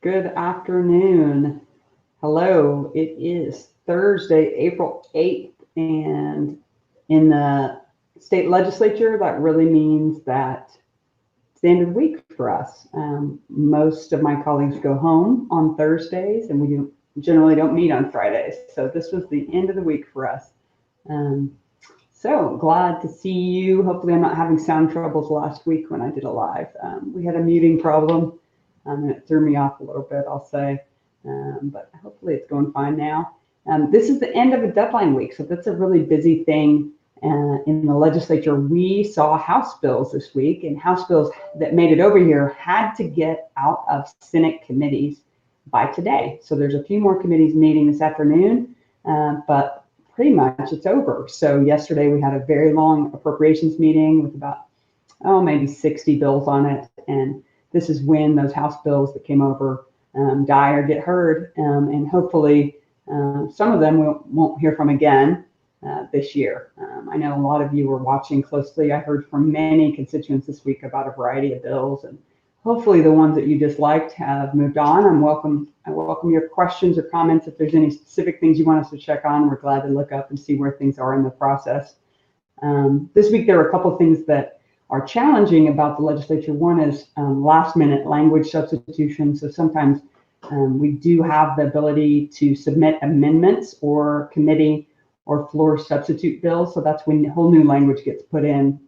Good afternoon. Hello, it is Thursday, April 8th, and in the state legislature, that really means that it's the end of the week for us. Most of my colleagues go home on Thursdays, and we generally don't meet on Fridays. So this was the end of the week for us. Um, so glad to see you. Hopefully, I'm not having sound troubles last week when I did a live. We had a muting problem, and it threw me off a little bit, I'll say. But hopefully, it's going fine now. This is the end of a deadline week, so that's a really busy thing in the legislature. We saw House bills this week, and House bills that made it over here had to get out of Senate committees by today. So there's a few more committees meeting this afternoon, but pretty much it's over. So yesterday we had a very long appropriations meeting with about, maybe 60 bills on it. And this is when those House bills that came over die or get heard. And hopefully some of them we won't hear from again this year. I know a lot of you were watching closely. I heard from many constituents this week about a variety of bills, and hopefully the ones that you disliked have moved on. I welcome your questions or comments. If there's any specific things you want us to check on, we're glad to look up and see where things are in the process. This week, there are a couple of things that are challenging about the legislature. One is last minute language substitution. So sometimes we do have the ability to submit amendments or committee or floor substitute bills. So that's when whole new language gets put in.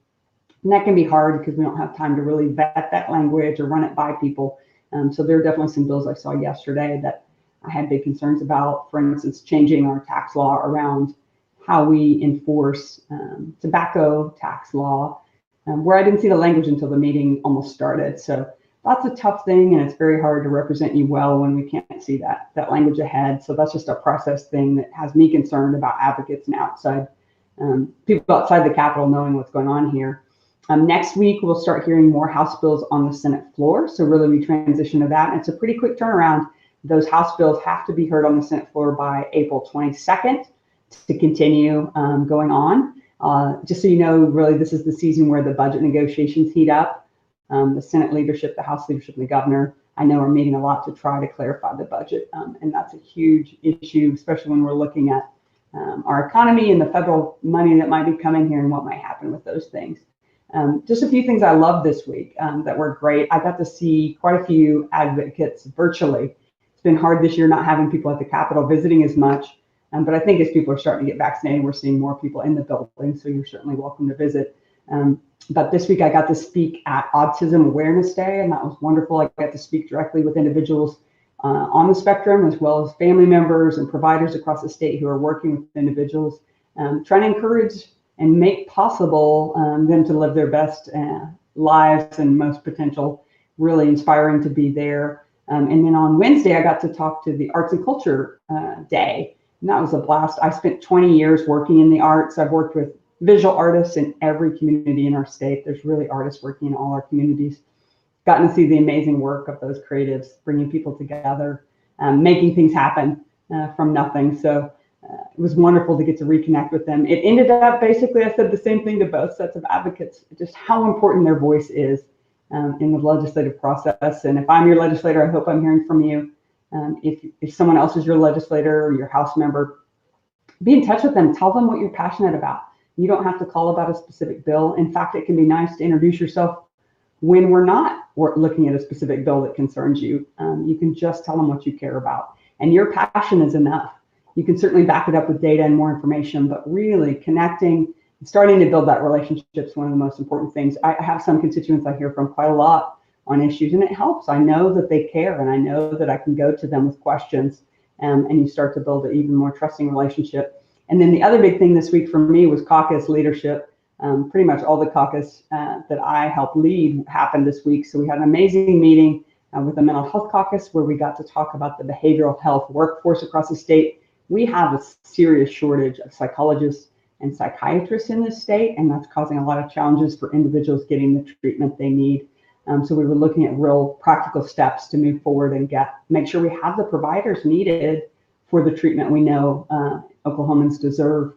And that can be hard because we don't have time to really vet that language or run it by people. So there are definitely some bills I saw yesterday that I had big concerns about. For instance, changing our tax law around how we enforce tobacco tax law, where I didn't see the language until the meeting almost started. So that's a tough thing, and it's very hard to represent you well when we can't see that language ahead. So that's just a process thing that has me concerned about advocates and outside people outside the Capitol knowing what's going on here. Next week, we'll start hearing more House bills on the Senate floor. So really, we transition to that. And it's a pretty quick turnaround. Those House bills have to be heard on the Senate floor by April 22nd to continue going on. Just so you know, really, this is the season where the budget negotiations heat up. The Senate leadership, the House leadership, and the governor, I know, are meeting a lot to try to clarify the budget. And that's a huge issue, especially when we're looking at our economy and the federal money that might be coming here and what might happen with those things. Just a few things I loved this week that were great. I got to see quite a few advocates virtually. It's been hard this year not having people at the Capitol visiting as much, but I think as people are starting to get vaccinated, we're seeing more people in the building, so you're certainly welcome to visit. But this week I got to speak at Autism Awareness Day, and that was wonderful. I got to speak directly with individuals on the spectrum, as well as family members and providers across the state who are working with individuals, trying to encourage and make possible them to live their best lives and most potential. Really inspiring to be there. And then on Wednesday, I got to talk to the Arts and Culture Day, and that was a blast. I spent 20 years working in the arts. I've worked with visual artists in every community in our state. There's really artists working in all our communities. Gotten to see the amazing work of those creatives, bringing people together, making things happen from nothing. So it was wonderful to get to reconnect with them. It ended up, basically, I said the same thing to both sets of advocates, just how important their voice is in the legislative process. And if I'm your legislator, I hope I'm hearing from you. If someone else is your legislator or your House member, be in touch with them. Tell them what you're passionate about. You don't have to call about a specific bill. In fact, it can be nice to introduce yourself when we're not looking at a specific bill that concerns you. You can just tell them what you care about. And your passion is enough. You can certainly back it up with data and more information, but really connecting and starting to build that relationship is one of the most important things. I have some constituents I hear from quite a lot on issues, and it helps. I know that they care, and I know that I can go to them with questions, and you start to build an even more trusting relationship. And then the other big thing this week for me was caucus leadership. Pretty much all the caucus that I helped lead happened this week. So we had an amazing meeting with the mental health caucus where we got to talk about the behavioral health workforce across the state. We have a serious shortage of psychologists and psychiatrists in this state, and that's causing a lot of challenges for individuals getting the treatment they need. So we were looking at real practical steps to move forward and make sure we have the providers needed for the treatment we know Oklahomans deserve.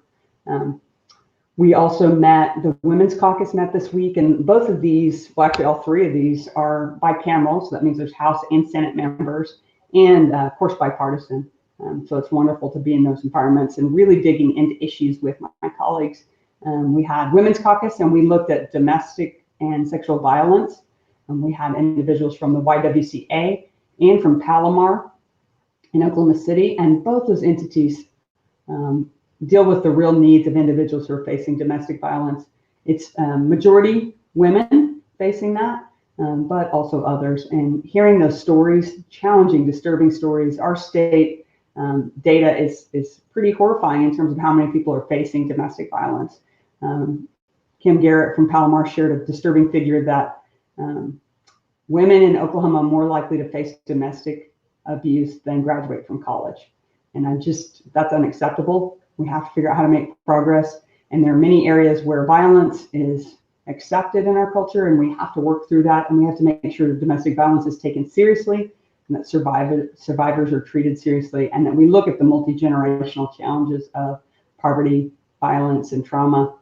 We also met, the Women's Caucus met this week, and both of these, well, actually all three of these are bicameral, so that means there's House and Senate members, and of course bipartisan. So it's wonderful to be in those environments and really digging into issues with my colleagues. We had Women's Caucus, and we looked at domestic and sexual violence. We had individuals from the YWCA and from Palomar in Oklahoma City, and both those entities deal with the real needs of individuals who are facing domestic violence. It's majority women facing that, but also others. And hearing those stories, challenging, disturbing stories, our state data is pretty horrifying in terms of how many people are facing domestic violence. Kim Garrett from Palomar shared a disturbing figure that women in Oklahoma are more likely to face domestic abuse than graduate from college. And that's unacceptable. We have to figure out how to make progress. And there are many areas where violence is accepted in our culture, and we have to work through that. And we have to make sure that domestic violence is taken seriously, and that survivors are treated seriously, and that we look at the multi-generational challenges of poverty, violence, and trauma.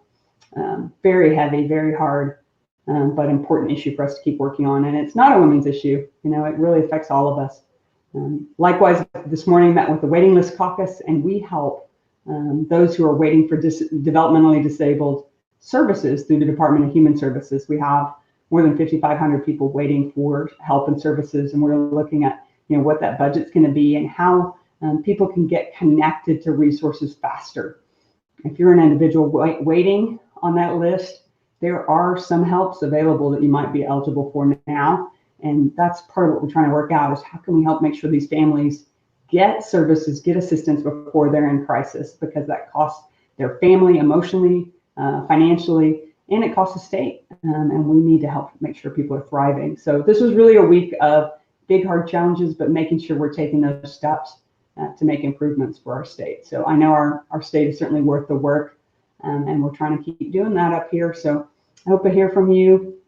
Very heavy, very hard, but important issue for us to keep working on. And it's not a women's issue. It really affects all of us. Likewise, this morning met with the waiting list caucus, and we help those who are waiting for developmentally disabled services through the Department of Human Services. We have more than 5,500 people waiting for help and services, and we're looking at what that budget's going to be and how people can get connected to resources faster. If you're an individual waiting on that list, there are some helps available that you might be eligible for now. And that's part of what we're trying to work out, is how can we help make sure these families get services, get assistance before they're in crisis, because that costs their family emotionally, financially, and it costs the state. And we need to help make sure people are thriving. So this was really a week of big, hard challenges, but making sure we're taking those steps to make improvements for our state. So I know our state is certainly worth the work, and we're trying to keep doing that up here. So I hope to hear from you.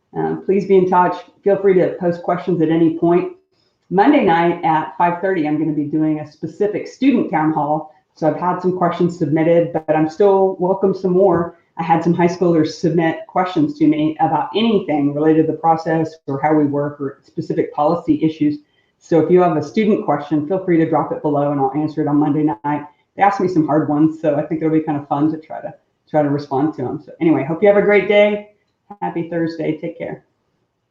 Please be in touch. Feel free to post questions at any point. Monday night at 5:30, I'm going to be doing a specific student town hall. So I've had some questions submitted, but I'm still welcome some more. I had some high schoolers submit questions to me about anything related to the process or how we work or specific policy issues. So if you have a student question, feel free to drop it below and I'll answer it on Monday night. They asked me some hard ones, so I think it'll be kind of fun to try to respond to them. So anyway, hope you have a great day. Happy Thursday. Take care.